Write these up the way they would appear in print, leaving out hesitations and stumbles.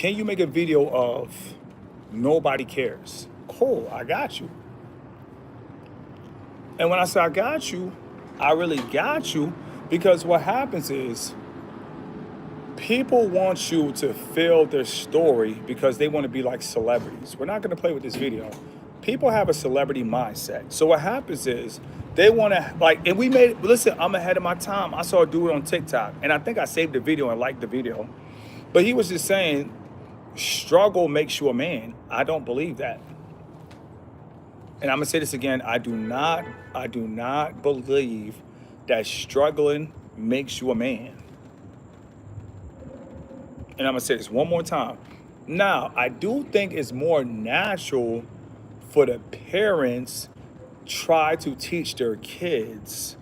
can you make a video of nobody cares? Cool, I got you. And when I say I got you, I really got you, because what happens is people want you to fill their story because they want to be like celebrities. We're not going to play with this video. People have a celebrity mindset. So what happens is they want to like, and we made, listen, I'm ahead of my time. I saw a dude on TikTok, and I think I saved the video and liked the video. But he was just saying, struggle makes you a man. I don't believe that. And I'm gonna say this again, I do not believe that struggling makes you a man. And I'm gonna say this one more time. Now, I do think it's more natural for the parents try to teach their kids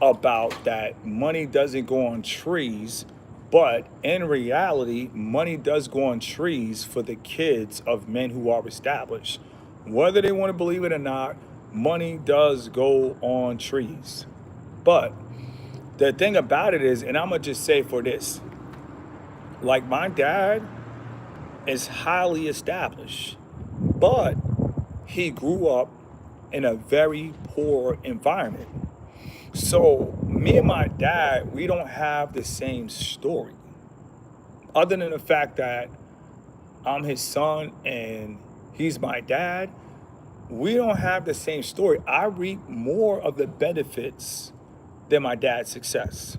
about that money doesn't go on trees, but in reality, money does go on trees for the kids of men who are established. Whether they want to believe it or not, money does go on trees. But the thing about it is, and I'm gonna just say for this, like my dad is highly established, but he grew up in a very poor environment. So me and my dad, we don't have the same story. Other than the fact that I'm his son and he's my dad, we don't have the same story. I reap more of the benefits than my dad's success.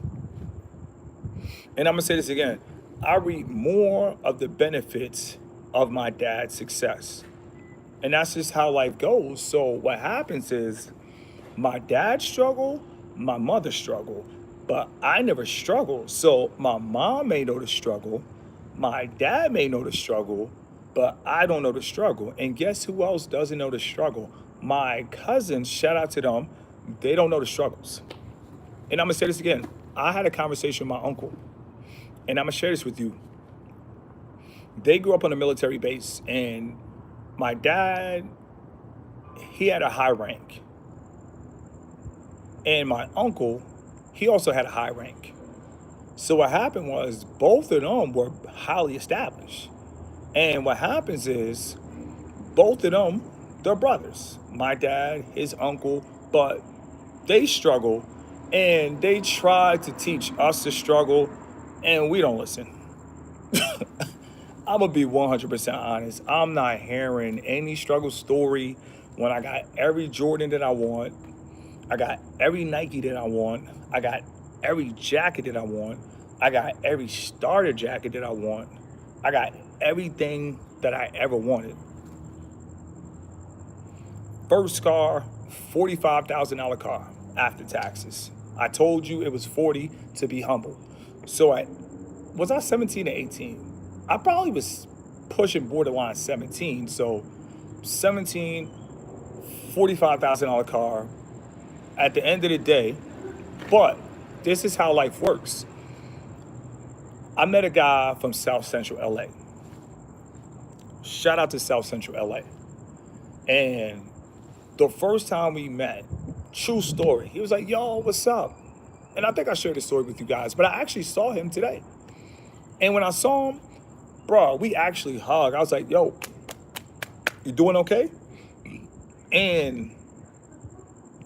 And I'm gonna say this again. I reap more of the benefits of my dad's success. And that's just how life goes. So what happens is my dad struggled, my mother struggled, but I never struggled. So my mom may know the struggle, my dad may know the struggle, but I don't know the struggle. And guess who else doesn't know the struggle? My cousins, shout out to them, they don't know the struggles. And I'm gonna say this again. I had a conversation with my uncle, and I'm gonna share this with you. They grew up on a military base, and my dad, he had a high rank. And my uncle, he also had a high rank. So what happened was both of them were highly established. And what happens is both of them, they're brothers. My dad, his uncle, but they struggle, and they try to teach us to struggle, and we don't listen. I'm gonna be 100% honest. I'm not hearing any struggle story when I got every Jordan that I want. I got every Nike that I want. I got every jacket that I want. I got every starter jacket that I want. I got everything that I ever wanted. First car, $45,000 car after taxes. I told you it was 40 to be humble. So was I 17 or 18? I probably was pushing borderline 17. So 17, $45,000 car at the end of the day. But this is how life works. I met a guy from South Central LA. Shout out to South Central LA. And the first time we met, true story, he was like, yo, what's up? And I think I shared this story with you guys, but I actually saw him today. And when I saw him, bro, we actually hugged. I was like, yo, you doing okay? And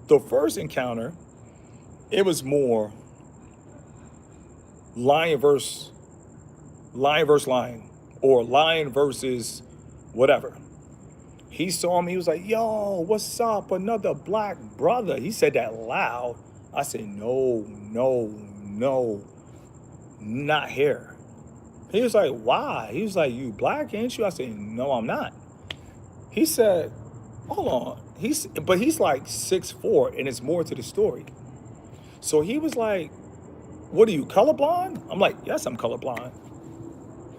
the first encounter, it was more lion versus lion, or lion versus whatever. He saw me, he was like, yo, what's up? Another black brother. He said that loud. I said, no, not here. He was like, why? He was like, you black, ain't you? I said, no, I'm not. He said, hold on. But he's like 6'4", and it's more to the story. So he was like, what are you, colorblind? I'm like, yes, I'm colorblind.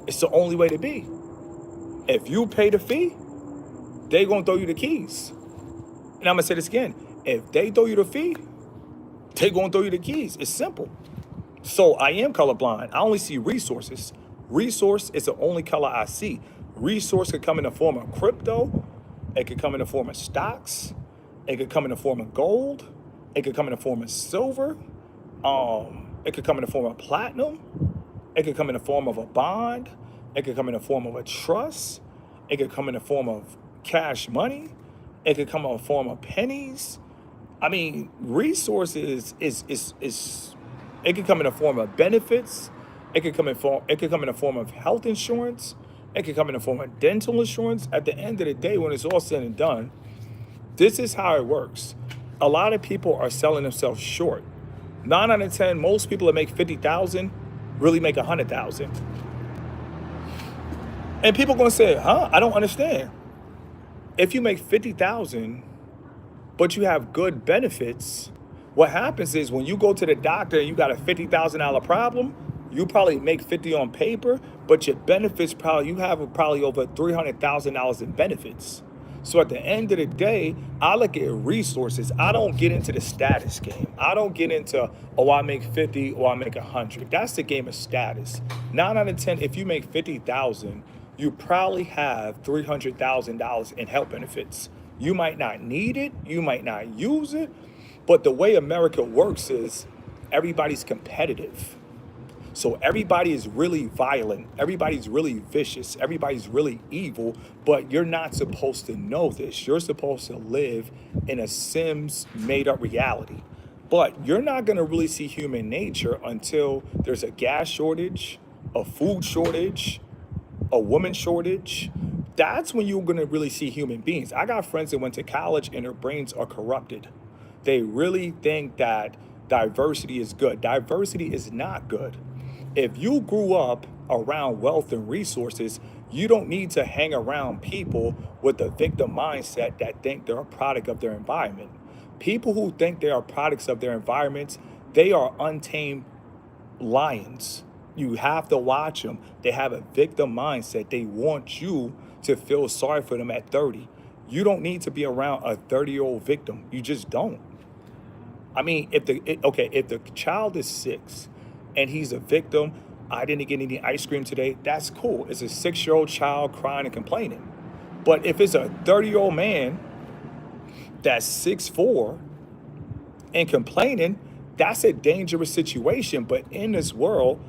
It's the only way to be. If you pay the fee, they gonna throw you the keys. And I'm gonna say this again. If they throw you the fee, they gonna throw you the keys. It's simple. So I am colorblind. I only see resources. Resource is the only color I see. Resource could come in the form of crypto. It could come in the form of stocks. It could come in the form of gold. It could come in the form of silver. It could come in the form of platinum. It could come in the form of a bond. It could come in the form of a trust. It could come in the form of cash money. It could come in the form of pennies. I mean, resources is it could come in the form of benefits. It could come in the form of health insurance. It could come in the form of dental insurance. At the end of the day, when it's all said and done, this is how it works. A lot of people are selling themselves short. 9 out of 10, most people that make 50,000 really make 100,000. And people gonna say, huh? I don't understand. If you make 50,000, but you have good benefits, what happens is when you go to the doctor and you got a $50,000 problem, you probably make 50 on paper, but your benefits probably you have probably over $300,000 in benefits. So at the end of the day, I look at resources. I don't get into the status game. I don't get into, oh, I make 50 or I make 100. That's the game of status. 9 out of 10, if you make 50,000, you probably have $300,000 in health benefits. You might not need it, you might not use it, but the way America works is everybody's competitive. So everybody is really violent, everybody's really vicious, everybody's really evil, but you're not supposed to know this. You're supposed to live in a Sims made up reality. But you're not gonna really see human nature until there's a gas shortage, a food shortage, a woman shortage. That's when you're gonna really see human beings. I got friends that went to college and their brains are corrupted. They really think that diversity is good. Diversity is not good. If you grew up around wealth and resources, you don't need to hang around people with a victim mindset that think they're a product of their environment. People who think they are products of their environments, they are untamed lions. You have to watch them. They have a victim mindset. They want you to feel sorry for them at 30. You don't need to be around a 30-year-old victim. You just don't. I mean, if the child is 6 and he's a victim, I didn't get any ice cream today, that's cool. It's a 6-year-old child crying and complaining. But if it's a 30-year-old man that's 6'4" and complaining, that's a dangerous situation. But in this world,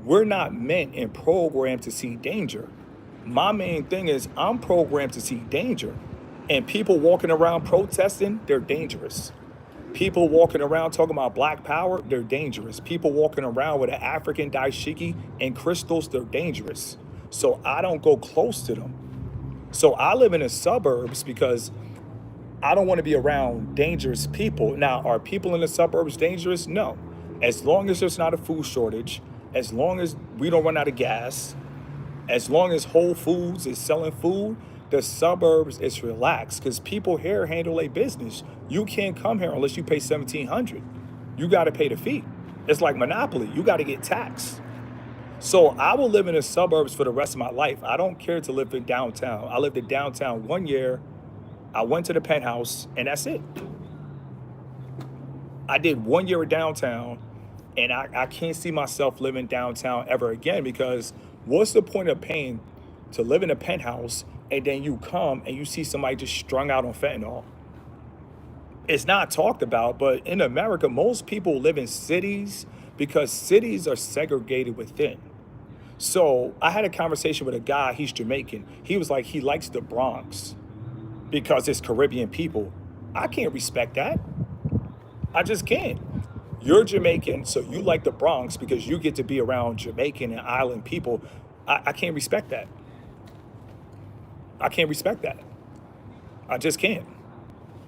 we're not meant and programmed to see danger. My main thing is I'm programmed to see danger. And people walking around protesting, they're dangerous. People walking around talking about black power, they're dangerous. People walking around with an African dashiki and crystals, they're dangerous. So I don't go close to them. So I live in the suburbs because I don't want to be around dangerous people. Now, are people in the suburbs dangerous? No. As long as there's not a food shortage, as long as we don't run out of gas, as long as Whole Foods is selling food, the suburbs is relaxed because people here handle a business. You can't come here unless you pay $1,700. You got to pay the fee. It's like Monopoly. You got to get taxed. So I will live in the suburbs for the rest of my life. I don't care to live in downtown. I lived in downtown 1 year. I went to the penthouse and that's it. I did 1 year of downtown and I can't see myself living downtown ever again because what's the point of paying to live in a penthouse and then you come and you see somebody just strung out on fentanyl? It's not talked about, but in America, most people live in cities because cities are segregated within. So I had a conversation with a guy, he's Jamaican. He was like, he likes the Bronx because it's Caribbean people. I can't respect that. I just can't. You're Jamaican, so you like the Bronx because you get to be around Jamaican and island people. I can't respect that. I can't respect that. I just can't.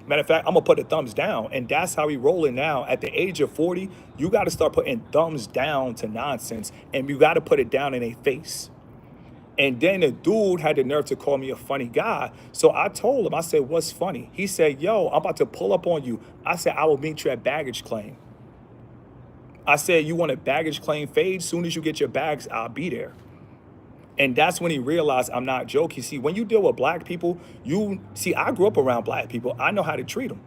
Matter of fact, I'm gonna put the thumbs down, and that's how we rolling now. At the age of 40, you got to start putting thumbs down to nonsense, and you got to put it down in their face. And then the dude had the nerve to call me a funny guy. So I told him, I said, what's funny? He said, yo, I'm about to pull up on you. I said, I will meet you at baggage claim. I said, you want a baggage claim fade? Soon as you get your bags, I'll be there. And that's when he realized I'm not joking. See, when you deal with black people, I grew up around black people. I know how to treat them.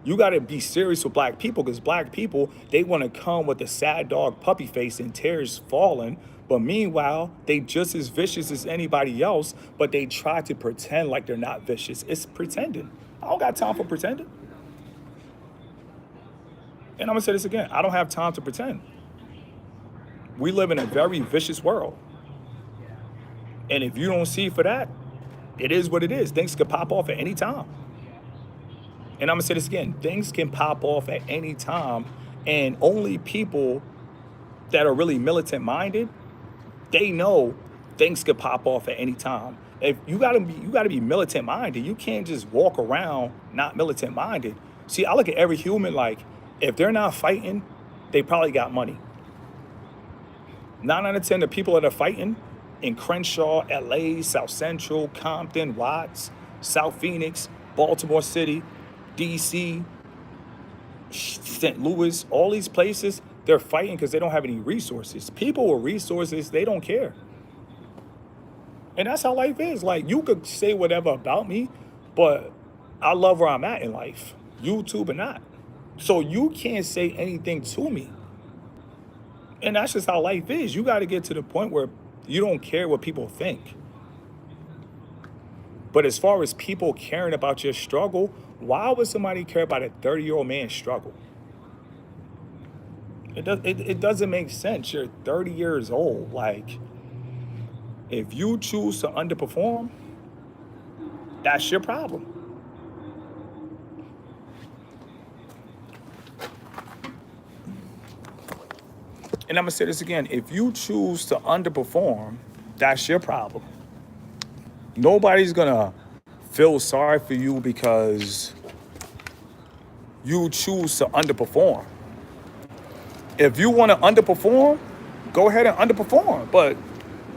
You got to be serious with black people because black people, they want to come with a sad dog puppy face and tears falling. But meanwhile, they just as vicious as anybody else, but they try to pretend like they're not vicious. It's pretending. I don't got time for pretending. And I'm going to say this again. I don't have time to pretend. We live in a very vicious world. And if you don't see for that, it is what it is. Things could pop off at any time. And I'm gonna say this again, things can pop off at any time. And only people that are really militant minded, they know things could pop off at any time. If you gotta be militant minded. You can't just walk around not militant minded. See, I look at every human like, if they're not fighting, they probably got money. 9 out of 10 the people that are fighting in Crenshaw, LA, South Central, Compton, Watts, South Phoenix, Baltimore City, DC, St. Louis, all these places, they're fighting because they don't have any resources. People with resources, they don't care. And that's how life is. Like, you could say whatever about me, but I love where I'm at in life. YouTube or not. So you can't say anything to me. And that's just how life is. You got to get to the point where you don't care what people think. But as far as people caring about your struggle, why would somebody care about a 30-year-old man's struggle? It doesn't make sense. You're 30 years old. Like, if you choose to underperform, that's your problem. And I'm gonna say this again. If you choose to underperform, that's your problem. Nobody's gonna feel sorry for you because you choose to underperform. If you want to underperform, go ahead and underperform. But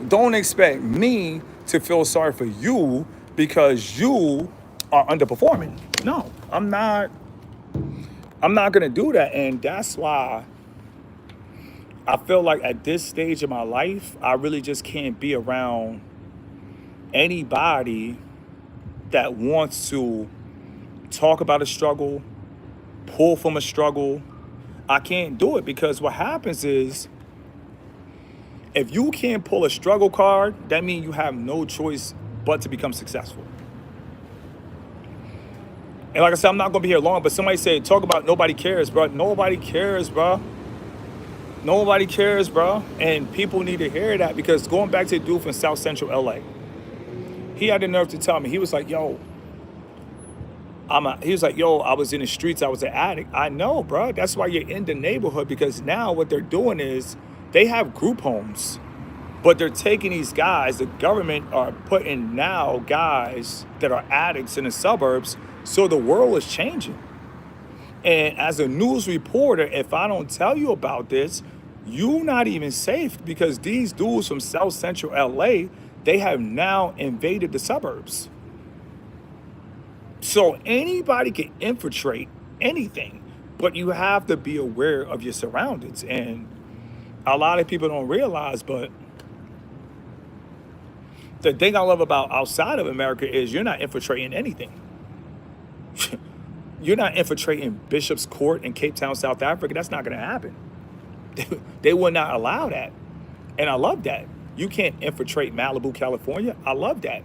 don't expect me to feel sorry for you because you are underperforming. No, I'm not. I'm not gonna do that. And that's why I feel like at this stage of my life, I really just can't be around anybody that wants to talk about a struggle, pull from a struggle. I can't do it because what happens is, if you can't pull a struggle card, that means you have no choice but to become successful. And like I said, I'm not gonna be here long, but somebody said, talk about nobody cares, bro. Nobody cares, bro. Nobody cares, bro. And people need to hear that, because going back to the dude from South Central LA, he had the nerve to tell me, he was like, yo, he was like, yo, I was in the streets, I was an addict. I know, bro. That's why you're in the neighborhood, because now what they're doing is they have group homes, but they're taking these guys, the government are putting now guys that are addicts in the suburbs. So the world is changing. And as a news reporter, if I don't tell you about this, you're not even safe, because these dudes from South Central LA, they have now invaded the suburbs. So anybody can infiltrate anything, but you have to be aware of your surroundings. And a lot of people don't realize, but the thing I love about outside of America is you're not infiltrating anything. You're not infiltrating Bishop's Court in Cape Town, South Africa. That's not going to happen. They will not allow that. And I love that. You can't infiltrate Malibu, California. I love that.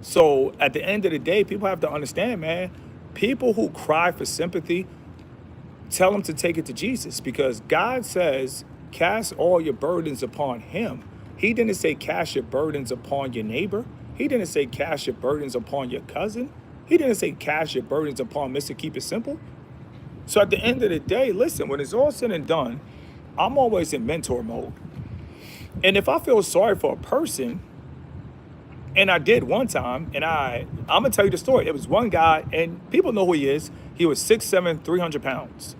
So at the end of the day, people have to understand, man, people who cry for sympathy, tell them to take it to Jesus, because God says, cast all your burdens upon him. He didn't say cast your burdens upon your neighbor. He didn't say cast your burdens upon your cousin. He didn't say cast your burdens upon Mr. Keep It Simple. So at the end of the day, listen, when it's all said and done, I'm always in mentor mode. And if I feel sorry for a person, and I did one time, and I'm gonna tell you the story. It was one guy, and people know who he is. He was 6'7", 300 pounds.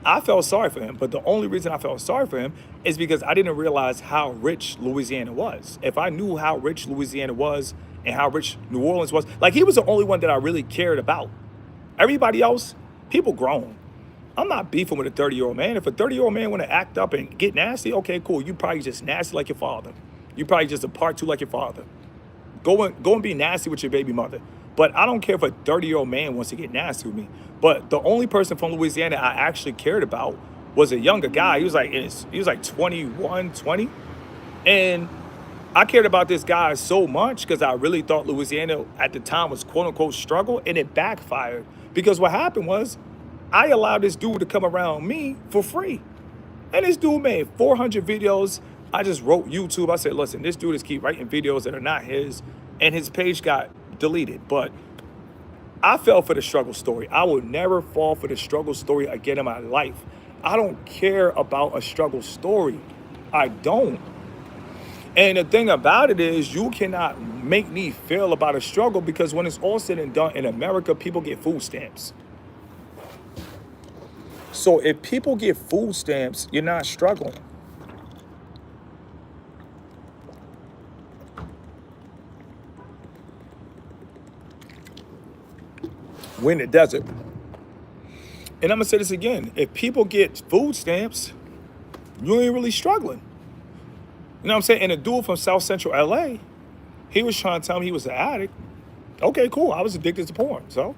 I felt sorry for him, but the only reason I felt sorry for him is because I didn't realize how rich Louisiana was. If I knew how rich Louisiana was and how rich New Orleans was, like, he was the only one that I really cared about. Everybody else, people grown. I'm not beefing with a 30-year-old man. If a 30-year-old man want to act up and get nasty, okay, cool. You probably just nasty like your father. You probably just a part two like your father. Go and be nasty with your baby mother. But I don't care if a 30-year-old man wants to get nasty with me. But the only person from Louisiana I actually cared about was a younger guy. He was like 21, 20. And I cared about this guy so much because I really thought Louisiana at the time was quote unquote struggle, and it backfired. Because what happened was I allowed this dude to come around me for free. And this dude made 400 videos. I just wrote YouTube. I said, listen, this dude is keep writing videos that are not his, and his page got deleted. But I fell for the struggle story. I will never fall for the struggle story again in my life. I don't care about a struggle story. I don't. And the thing about it is, you cannot make me feel about a struggle, because when it's all said and done in America, people get food stamps. So if people get food stamps, you're not struggling. We're in the desert. And I'm going to say this again. If people get food stamps, you ain't really struggling. You know what I'm saying? And a dude from South Central LA, he was trying to tell me he was an addict. Okay, cool. I was addicted to porn. So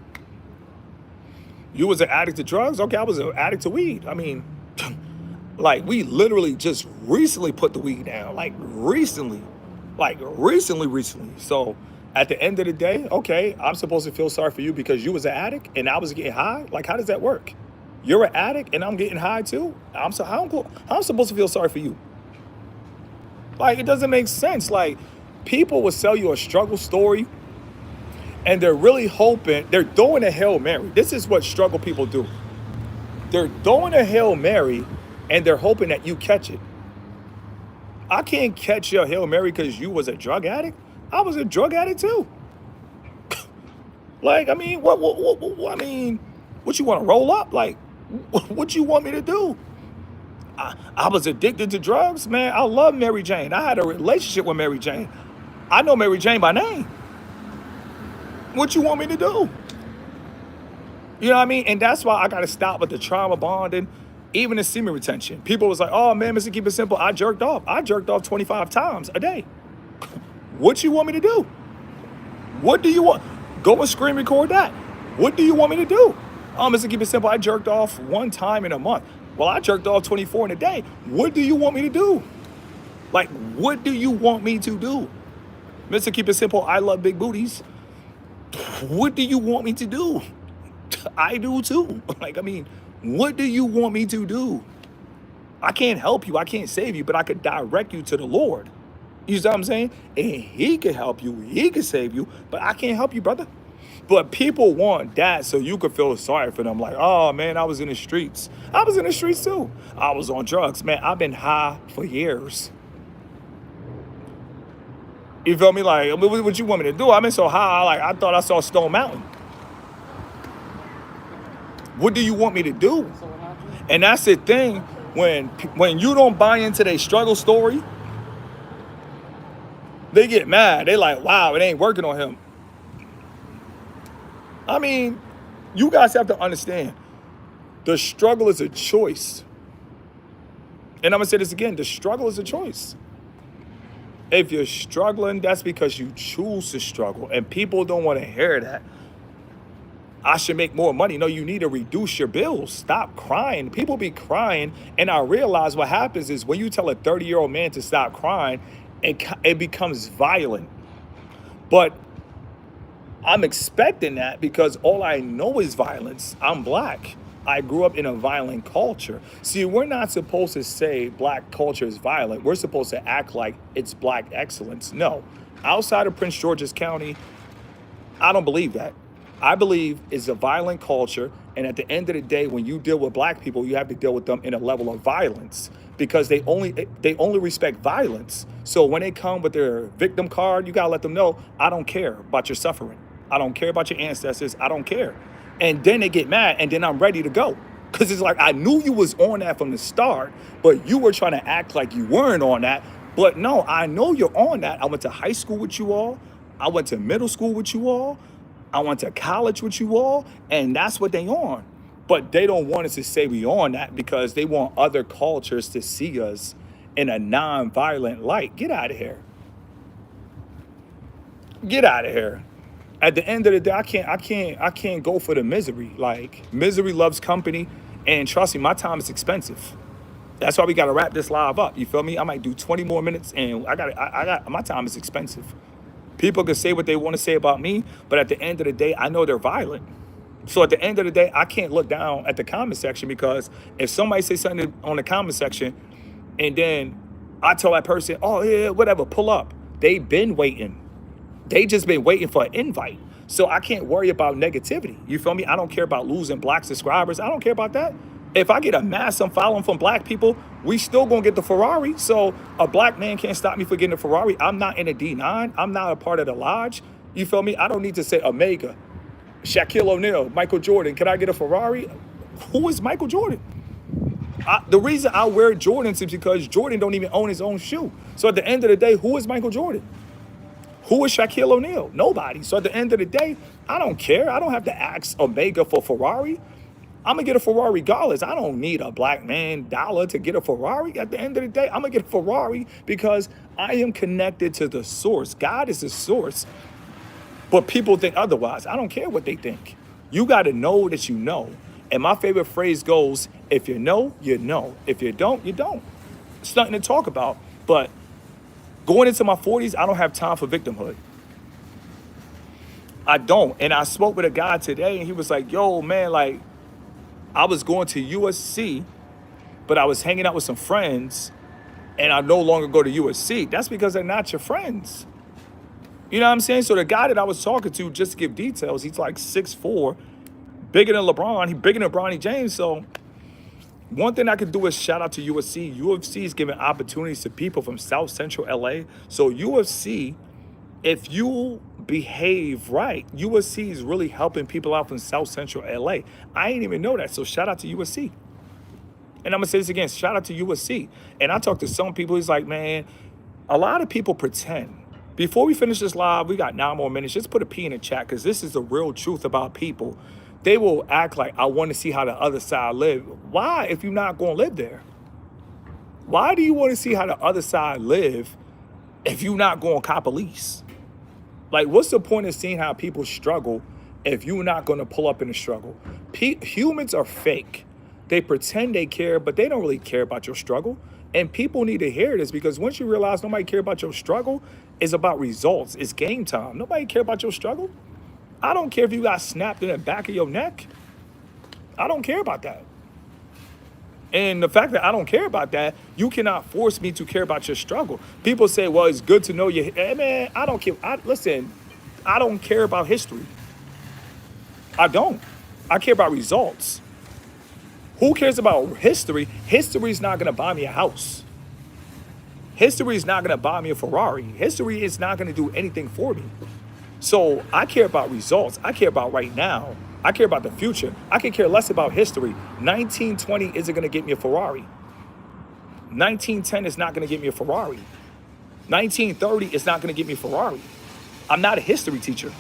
you was an addict to drugs? Okay, I was an addict to weed. I mean, like, we literally just recently put the weed down. Like recently. Recently. So at the end of the day, okay, I'm supposed to feel sorry for you because you was an addict and I was getting high? Like, how does that work? You're an addict and I'm getting high too? How I'm supposed to feel sorry for you? Like, it doesn't make sense. Like, people will sell you a struggle story and they're really hoping, they're throwing a Hail Mary. This is what struggle people do. They're throwing a Hail Mary and they're hoping that you catch it. I can't catch your Hail Mary because you was a drug addict. I was a drug addict too. Like, I mean, what you want to roll up? Like, what you want me to do? I was addicted to drugs, man. I love Mary Jane. I had a relationship with Mary Jane. I know Mary Jane by name. What you want me to do? You know what I mean? And that's why I got to stop with the trauma bonding, even the semen retention. People was like, oh, man, Mr. Keep It Simple, I jerked off. I jerked off 25 times a day. What you want me to do? What do you want? Go and screen record that. What do you want me to do? Oh, Mr. Keep It Simple, I jerked off one time in a month. Well, I jerked off 24 in a day. What do you want me to do? Like, what do you want me to do? Mr. Keep It Simple, I love big booties. What do you want me to do? I do too. Like, I mean, what do you want me to do? I can't help you. I can't save you, but I could direct you to the Lord. You see what I'm saying? And he can help you. He can save you, but I can't help you, brother. But people want that so you could feel sorry for them. Like, oh, man, I was in the streets. I was in the streets, too. I was on drugs. Man, I've been high for years. You feel me? Like, what you want me to do? I've been so high, like, I thought I saw Stone Mountain. What do you want me to do? And that's the thing. When you don't buy into their struggle story, they get mad. They like, wow, it ain't working on him. I mean, you guys have to understand, the struggle is a choice. And I'm going to say this again, the struggle is a choice. If you're struggling, that's because you choose to struggle. And people don't want to hear that. I should make more money. No, you need to reduce your bills. Stop crying. People be crying. And I realize what happens is when you tell a 30-year-old man to stop crying, it becomes violent. But I'm expecting that because all I know is violence. I'm black. I grew up in a violent culture. See, we're not supposed to say black culture is violent. We're supposed to act like it's black excellence. No. Outside of Prince George's County, I don't believe that. I believe it's a violent culture. And at the end of the day, when you deal with black people, you have to deal with them in a level of violence because they only respect violence. So when they come with their victim card, you got to let them know, I don't care about your suffering. I don't care about your ancestors. I don't care. And then they get mad and then I'm ready to go. Because it's like, I knew you was on that from the start, but you were trying to act like you weren't on that. But no, I know you're on that. I went to high school with you all. I went to middle school with you all. I went to college with you all. And that's what they on. But they don't want us to say we on that because they want other cultures to see us in a non-violent light. Get out of here. Get out of here. At the end of the day, I can't go for the misery. Like, misery loves company, and trust me, my time is expensive. That's why we gotta wrap this live up. You feel me? I might do 20 more minutes, and I got my time is expensive. People can say what they want to say about me, but at the end of the day, I know they're violent. So at the end of the day, I can't look down at the comment section because if somebody says something on the comment section, and then I tell that person, oh yeah, whatever, pull up. They been waiting. They just been waiting for an invite. So I can't worry about negativity. You feel me? I don't care about losing black subscribers. I don't care about that. If I get a massive following from black people, we still gonna get the Ferrari. So a black man can't stop me from getting a Ferrari. I'm not in a D9. I'm not a part of the lodge. You feel me? I don't need to say Omega, Shaquille O'Neal, Michael Jordan. Can I get a Ferrari? Who is Michael Jordan? The reason I wear Jordans is because Jordan don't even own his own shoe. So at the end of the day, who is Michael Jordan? Who is Shaquille O'Neal? Nobody. So at the end of the day, I don't care. I don't have to ask Omega for Ferrari. I'm going to get a Ferrari regardless. I don't need a black man dollar to get a Ferrari. At the end of the day, I'm going to get a Ferrari because I am connected to the source. God is the source. But people think otherwise. I don't care what they think. You got to know that you know. And my favorite phrase goes, if you know, you know. If you don't, you don't. It's nothing to talk about. But going into my 40s, I don't have time for victimhood. I don't. And I spoke with a guy today, and he was like, yo, man, like, I was going to USC, but I was hanging out with some friends, and I no longer go to USC. That's because they're not your friends. You know what I'm saying? So the guy that I was talking to, just to give details, he's like 6'4", bigger than LeBron. He's bigger than Bronny James. So one thing I could do is shout out to USC. UFC is giving opportunities to people from South Central LA. So UFC, if you behave right, USC is really helping people out from South Central LA. I ain't even know that. So shout out to USC. And I'm going to say this again, shout out to USC. And I talked to some people, he's like, man, a lot of people pretend. Before we finish this live, we got 9 more minutes. Just put a P in the chat because this is the real truth about people. They will act like, I want to see how the other side live. Why if you're not going to live there? Why do you want to see how the other side live if you're not going to cop a lease? Like, what's the point of seeing how people struggle if you're not going to pull up in the struggle? Humans are fake. They pretend they care, but they don't really care about your struggle. And people need to hear this because once you realize nobody care about your struggle, it's about results. It's game time. Nobody care about your struggle. I don't care if you got snapped in the back of your neck. I don't care about that. And the fact that I don't care about that, you cannot force me to care about your struggle. People say, well, it's good to know you. Hey, man, I don't care. Listen, I don't care about history. I don't. I care about results. Who cares about history? History is not going to buy me a house. History is not going to buy me a Ferrari. History is not going to do anything for me. So I care about results. I care about right now. I care about the future. I can care less about history. 1920 isn't going to get me a Ferrari. 1910 is not going to get me a Ferrari. 1930 is not going to get me a Ferrari. I'm not a history teacher.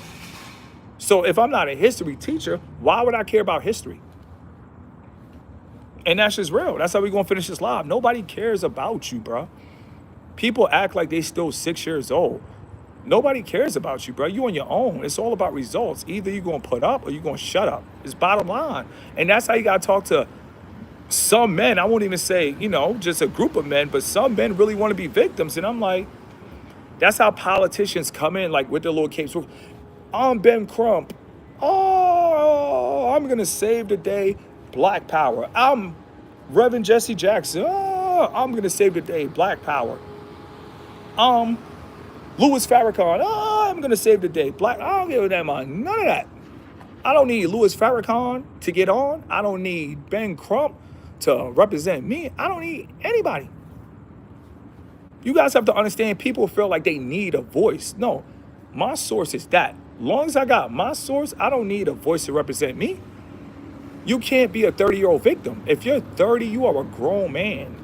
So if I'm not a history teacher, why would I care about history? And that's just real. That's how we're going to finish this live. Nobody cares about you, bro. People act like they still 6 years old. Nobody cares about you, bro. You on your own. It's all about results. Either you're going to put up or you're going to shut up. It's bottom line. And that's how you got to talk to some men. I won't even say, just a group of men, but some men really want to be victims. And I'm like, that's how politicians come in, like with their little capes. I'm Ben Crump. Oh, I'm going to save the day. Black power. I'm Reverend Jesse Jackson. Oh, I'm going to save the day. Black power. Louis Farrakhan. Oh, I'm going to save the day. Black. I don't give a damn on none of that. I don't need Louis Farrakhan to get on. I don't need Ben Crump to represent me. I don't need anybody. You guys have to understand people feel like they need a voice. No, my source is that. Long as I got my source, I don't need a voice to represent me. You can't be a 30-year-old victim. If you're 30, you are a grown man.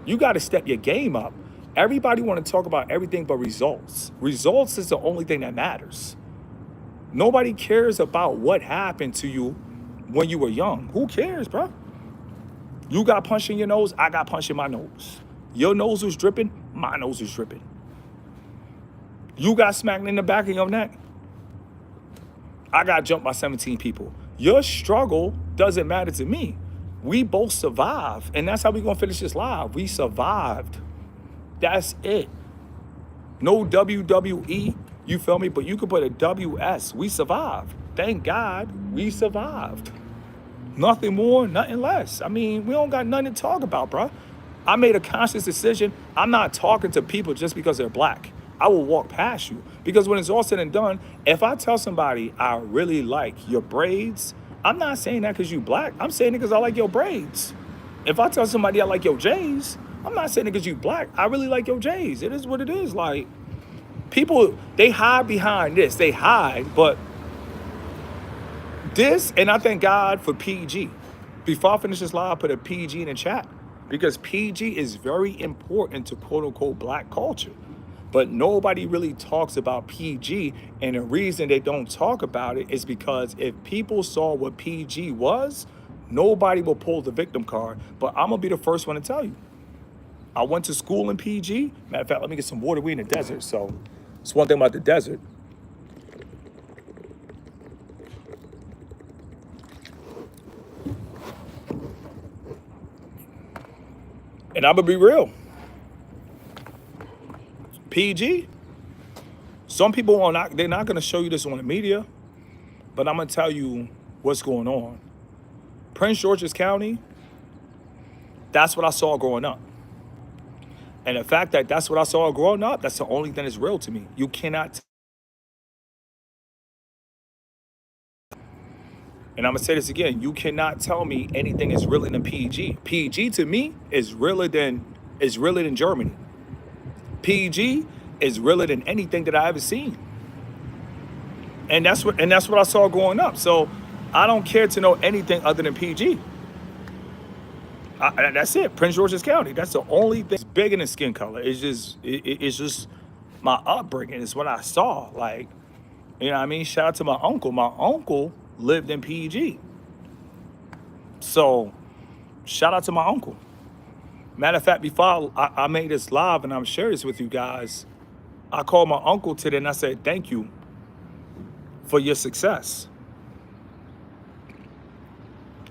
You got to step your game up. Everybody want to talk about everything but results. Results is the only thing that matters. Nobody cares about what happened to you when you were young. Who cares, bro? You got punched in your nose, I got punched in my nose. Your nose was dripping, my nose was dripping. You got smacked in the back of your neck, I got jumped by 17 people. Your struggle doesn't matter to me. We both survived, and that's how we're going to finish this live. We survived. That's it. No WWE, you feel me? But you could put a WS. We survived. Thank God we survived. Nothing more, nothing less. I mean, we don't got nothing to talk about, bro. I made a conscious decision. I'm not talking to people just because they're black. I will walk past you. Because when it's all said and done, if I tell somebody I really like your braids, I'm not saying that because you black. I'm saying it because I like your braids. If I tell somebody I like your J's, I'm not saying it because you black. I really like your J's. It is what it is. Like, people, they hide behind this. They hide, but this, and I thank God for PG. Before I finish this live, I put a PG in the chat because PG is very important to quote unquote black culture. But nobody really talks about PG. And the reason they don't talk about it is because if people saw what PG was, nobody will pull the victim card. But I'm going to be the first one to tell you. I went to school in PG. Matter of fact, let me get some water. We in the desert. So it's one thing about the desert. And I'm going to be real. PG, some people are not, they're not going to show you this on the media, but I'm going to tell you what's going on. Prince George's County, that's what I saw growing up. And the fact that that's what I saw growing up, that's the only thing that's real to me. You cannot. And I'm going to say this again. You cannot tell me anything is realer than PG. PG to me is realer than Germany. PG is realer than anything that I ever seen. And that's what I saw growing up. So I don't care to know anything other than PG. That's it. Prince George's County. That's the only thing. It's bigger than skin color. It's just my upbringing. It's what I saw. Like, you know what I mean? Shout out to my uncle. My uncle lived in PG. So shout out to my uncle. Matter of fact, before I made this live and I'm sharing this with you guys, I called my uncle today and I said, thank you for your success.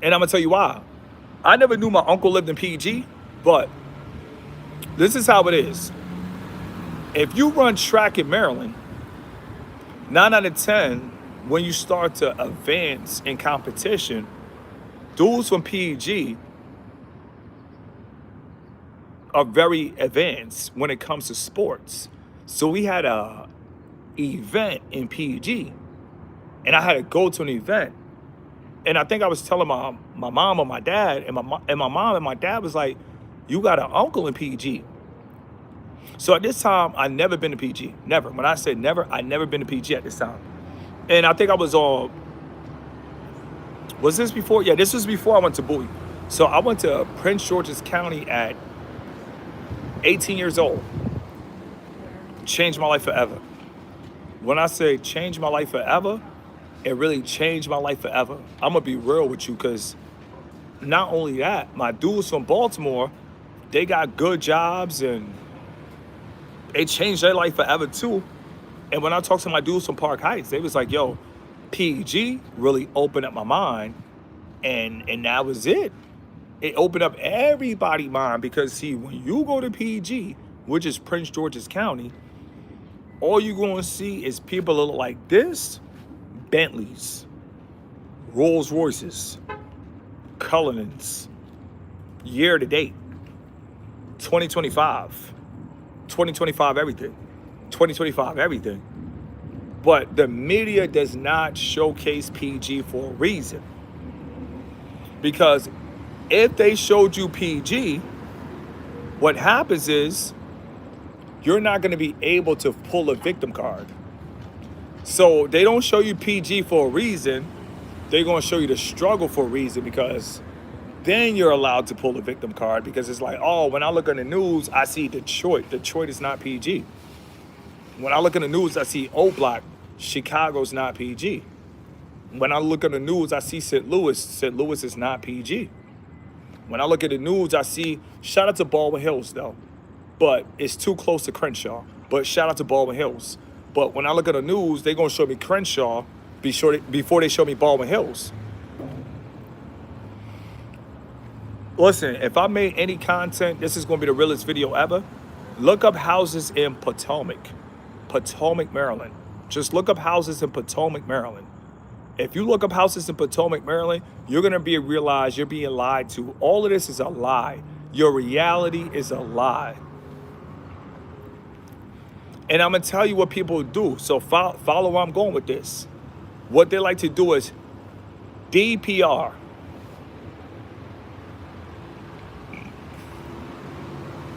And I'm going to tell you why. I never knew my uncle lived in PG, but this is how it is. If you run track in Maryland, 9 out of 10, when you start to advance in competition, dudes from PG are very advanced when it comes to sports. So we had a event in PG, and I had to go to an event. And I think I was telling my mom or my dad, and my mom and my dad was like, you got an uncle in PG. So at this time, I never been to PG. Never. When I said never, I never been to PG at this time. And I think I was was this before? Yeah, this was before I went to Bowie. So I went to Prince George's County at 18 years old. Changed my life forever. When I say changed my life forever, it really changed my life forever. I'm going to be real with you because not only that, my dudes from Baltimore, they got good jobs and it changed their life forever too. And when I talked to my dudes from Park Heights, they was like, yo, PG really opened up my mind. And that was it. It opened up everybody's mind because, see, when you go to PG, which is Prince George's County, all you're going to see is people that look like this, Bentleys, Rolls Royces, Cullinans, year to date, 2025, 2025 everything, 2025 everything. But the media does not showcase PG for a reason. Because if they showed you PG, what happens is you're not going to be able to pull a victim card. So they don't show you PG for a reason. They're going to show you the struggle for a reason, because then you're allowed to pull a victim card, because it's like, oh, when I look on the news, I see Detroit. Detroit is not PG. When I look in the news, I see O Block. Chicago's not PG. When I look at the news, I see St. Louis. St. Louis is not PG. When I look at the news, I see, shout out to Baldwin Hills though, but it's too close to Crenshaw. But shout out to Baldwin Hills. But when I look at the news, they're gonna show me Crenshaw before they show me Baldwin Hills. Listen, if I made any content, this is gonna be the realest video ever. Look up houses in Potomac, Maryland. Just look up houses in Potomac, Maryland. If you look up houses in Potomac, Maryland, you're gonna realize you're being lied to. All of this is a lie. Your reality is a lie. And I'm going to tell you what people do. So follow where I'm going with this. What they like to do is DPR.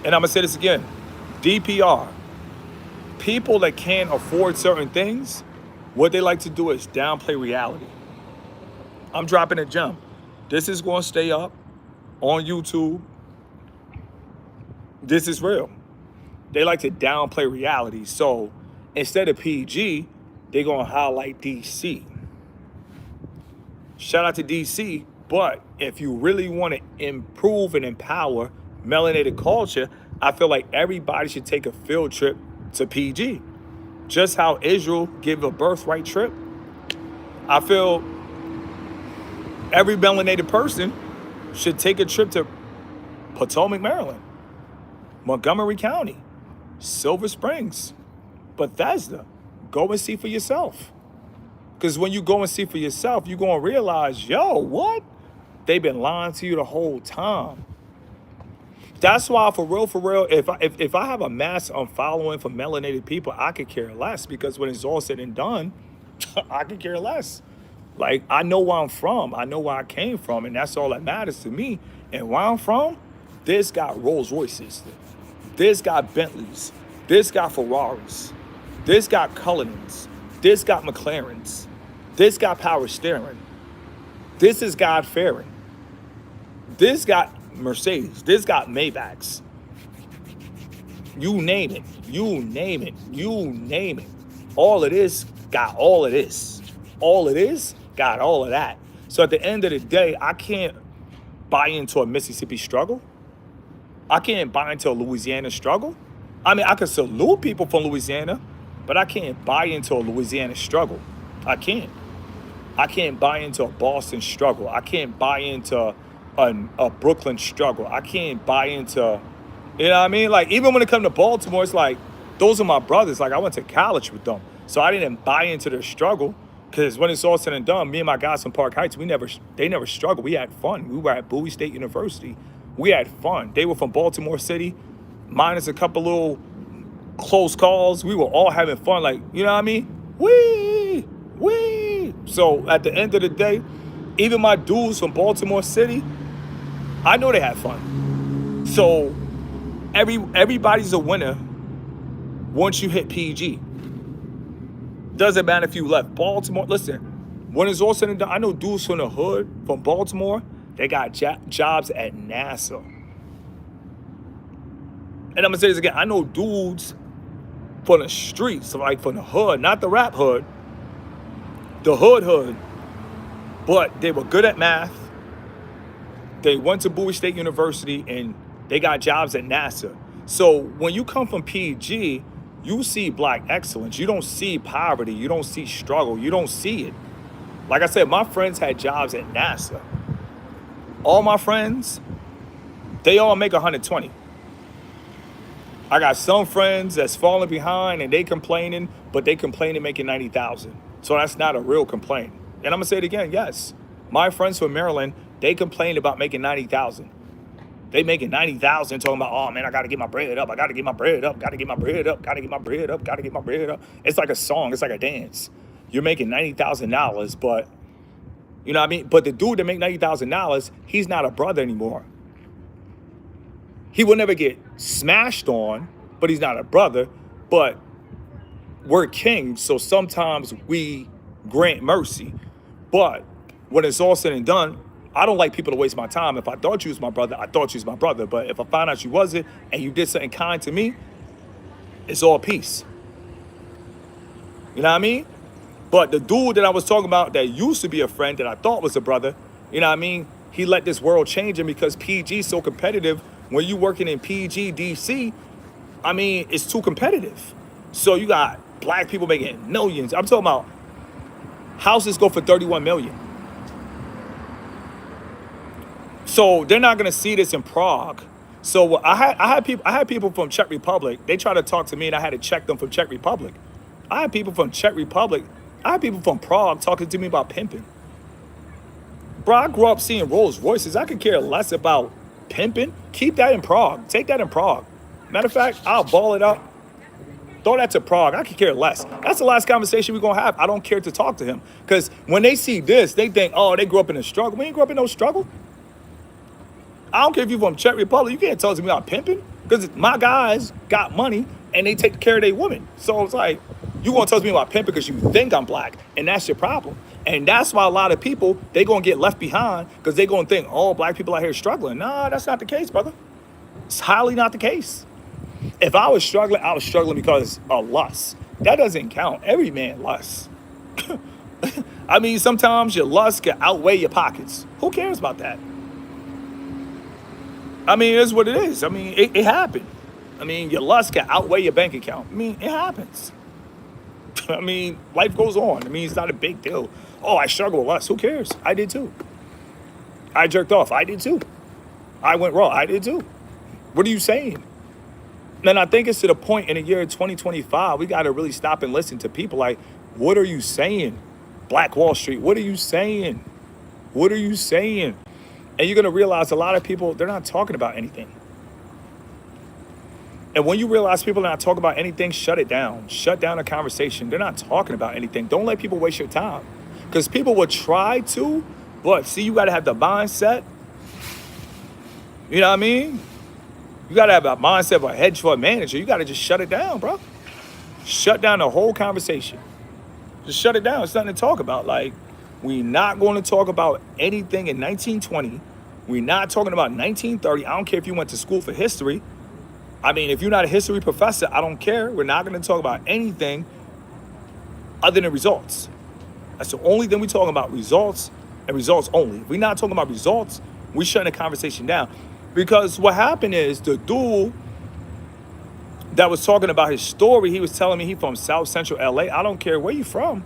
And I'm going to say this again. DPR. People that can't afford certain things, what they like to do is downplay reality. I'm dropping a gem. This is going to stay up on YouTube. This is real. They like to downplay reality. So instead of PG, they're going to highlight DC. Shout out to DC. But if you really want to improve and empower melanated culture, I feel like everybody should take a field trip to PG. Just how Israel gave a birthright trip, I feel every melanated person should take a trip to Potomac, Maryland, Montgomery County, Silver Springs, Bethesda. Go and see for yourself. Because when you go and see for yourself, you're going to realize, yo, what? They've been lying to you the whole time. That's why, for real, if I have a mass unfollowing for melanated people, I could care less, because when it's all said and done, I could care less. Like, I know where I'm from. I know where I came from, and that's all that matters to me. And where I'm from, this got Rolls Royces. This got Bentleys. This got Ferraris. This got Cullinans. This got McLarens. This got power steering. This is God-fearing. This got Mercedes. This got Maybachs. You name it. You name it. You name it. All of this got all of this. All of this got all of that. So at the end of the day, I can't buy into a Mississippi struggle. I can't buy into a Louisiana struggle. I mean, I can salute people from Louisiana, but I can't buy into a Louisiana struggle. I can't. I can't buy into a Boston struggle. I can't buy into a Brooklyn struggle. I can't buy into, you know what I mean? Like, even when it comes to Baltimore, it's like, those are my brothers. Like, I went to college with them. So I didn't buy into their struggle, because when it's all said and done, me and my guys from Park Heights, they never struggled. We had fun. We were at Bowie State University. We had fun. They were from Baltimore City, minus a couple little close calls. We were all having fun. Like, you know what I mean? Wee! So at the end of the day, even my dudes from Baltimore City, I know they had fun. So everybody's a winner once you hit PG. Doesn't matter if you left Baltimore. Listen, when it's all said and done, I know dudes from the hood, from Baltimore, they got jobs at NASA. And I'm going to say this again. I know dudes from the streets, like from the hood, not the rap hood, the hood, but they were good at math. They went to Bowie State University, and they got jobs at NASA. So when you come from PG, you see black excellence. You don't see poverty. You don't see struggle. You don't see it. Like I said, my friends had jobs at NASA. All my friends, they all make 120. I got some friends that's falling behind and they complaining, but they complaining making 90,000. So that's not a real complaint. And I'm gonna say it again, yes. My friends from Maryland, they complained about making 90,000. They making 90,000, talking about, oh man, I gotta get my bread up. I gotta get my bread up. Gotta get my bread up. Gotta get my bread up. Gotta get my bread up. It's like a song. It's like a dance. You're making $90,000, but you know what I mean? But the dude that make $90,000, he's not a brother anymore. He will never get smashed on, but he's not a brother. But we're kings, so sometimes we grant mercy. But when it's all said and done, I don't like people to waste my time. If I thought you was my brother, I thought you was my brother. But if I find out you wasn't and you did something kind to me, it's all peace. You know what I mean? But the dude that I was talking about that used to be a friend that I thought was a brother, you know what I mean? He let this world change him because PG is so competitive. When you working in PG, DC, I mean, it's too competitive. So you got black people making millions. I'm talking about houses go for 31 million. So they're not gonna see this in Prague. So I had people from Czech Republic. They tried to talk to me, and I had to check them from Czech Republic. I had people from Czech Republic. I had people from Prague talking to me about pimping. Bro, I grew up seeing Rolls Royces. I could care less about pimping, keep that in Prague. Take that in Prague. Matter of fact, I'll ball it up. Throw that to Prague. I could care less. That's the last conversation we're going to have. I don't care to talk to him. Because when they see this, they think, oh, they grew up in a struggle. We ain't grew up in no struggle. I don't care if you're from Czech Republic. You can't talk to me about pimping. Because my guys got money and they take care of their women. So it's like, you going to talk to me about pimping because you think I'm black. And that's your problem. And that's why a lot of people, they going to get left behind because they going to think, oh, black people out here struggling. Nah, that's not the case, brother. It's highly not the case. If I was struggling because of lust. That doesn't count. Every man lusts. I mean, sometimes your lust can outweigh your pockets. Who cares about that? I mean, it's what it is. I mean, it happened. I mean, your lust can outweigh your bank account. I mean, it happens. I mean, life goes on. I mean, it's not a big deal. Oh, I struggle with lust. Who cares? I did too. I jerked off. I did too. I went raw. I did too. What are you saying? And I think it's to the point in the year 2025, we got to really stop and listen to people like, what are you saying? Black Wall Street, what are you saying? What are you saying? And you're going to realize a lot of people, they're not talking about anything. And when you realize people are not talking about anything, shut it down. Shut down the conversation. They're not talking about anything. Don't let people waste your time. Because people will try to, but see, you got to have the mindset. You know what I mean? You got to have a mindset of a hedge fund manager. You got to just shut it down, bro. Shut down the whole conversation. Just shut it down. It's nothing to talk about. Like, we're not going to talk about anything in 1920. We're not talking about 1930. I don't care if you went to school for history. I mean, if you're not a history professor, I don't care. We're not going to talk about anything other than results. That's the only thing we're talking about, results and results only. If we're not talking about results, we're shutting the conversation down. Because what happened is the dude that was talking about his story, he was telling me he from South Central LA. I don't care where you're from.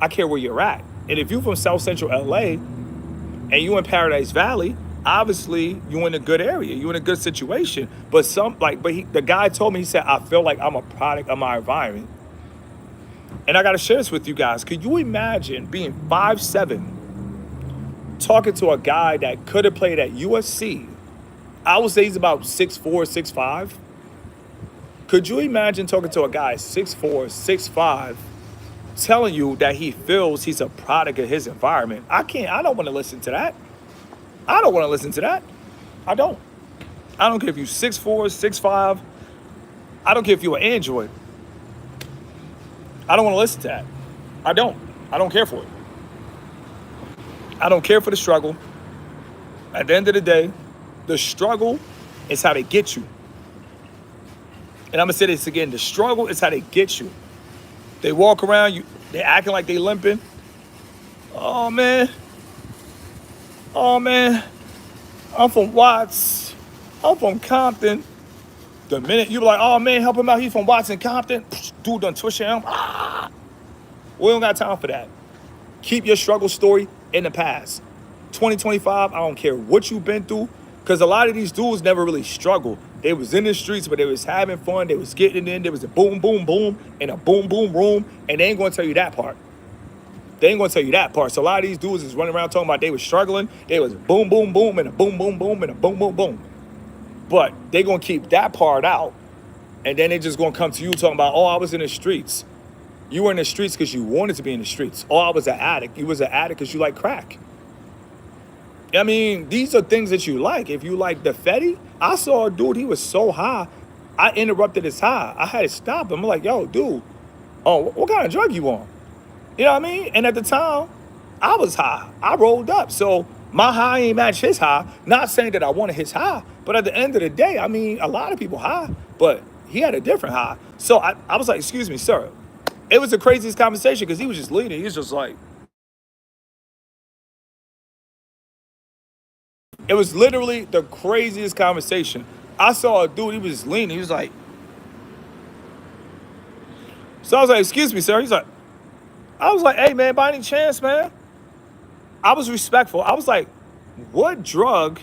I care where you're at. And if you're from South Central LA and you in Paradise Valley, obviously you're in a good area. You're in a good situation. But the guy told me, he said, I feel like I'm a product of my environment. And I got to share this with you guys. Could you imagine being 5'7", talking to a guy that could have played at USC? I would say he's about 6'4", 6'5". Could you imagine talking to a guy 6'4", 6'5", telling you that he feels he's a product of his environment? I don't want to listen to that. I don't want to listen to that. I don't care if you're 6'4", 6'5". I don't care if you're an android. I don't want to listen to that. I don't care for it. I don't care for the struggle. At the end of the day, the struggle is how they get you. And I'm going to say this again. The struggle is how they get you. They walk around, they acting like they limping. Oh, man. I'm from Watts. I'm from Compton. The minute you be like, oh, man, help him out. He's from Watts and Compton. Dude done twist your arm. We don't got time for that. Keep your struggle story in the past. 2025, I don't care what you've been through. Because a lot of these dudes never really struggled. They was in the streets, but they was having fun. They was getting in. There was a boom, boom, boom, and a boom, boom, room. And they ain't going to tell you that part. So a lot of these dudes is running around talking about they was struggling. They was boom, boom, boom, and a boom, boom, boom, and a boom, boom, boom. But they going to keep that part out. And then they just going to come to you talking about, oh, I was in the streets. You were in the streets because you wanted to be in the streets. Oh, I was an addict. You was an addict because you like crack. I mean, these are things that you like. If you like the Fetty, I saw a dude, he was so high, I interrupted his high. I had to stop him. I'm like, yo, dude, oh, what kind of drug you on? You know what I mean? And at the time, I was high. I rolled up. So my high ain't match his high. Not saying that I wanted his high, but at the end of the day, I mean, a lot of people high, but he had a different high. So I was like, excuse me, sir. It was the craziest conversation because he was just leaning. He was just like, it was literally the craziest conversation. I saw a dude, he was just leaning. He was like, so I was like, excuse me, sir. I was like, hey, man, by any chance, man? I was respectful. I was like, what drug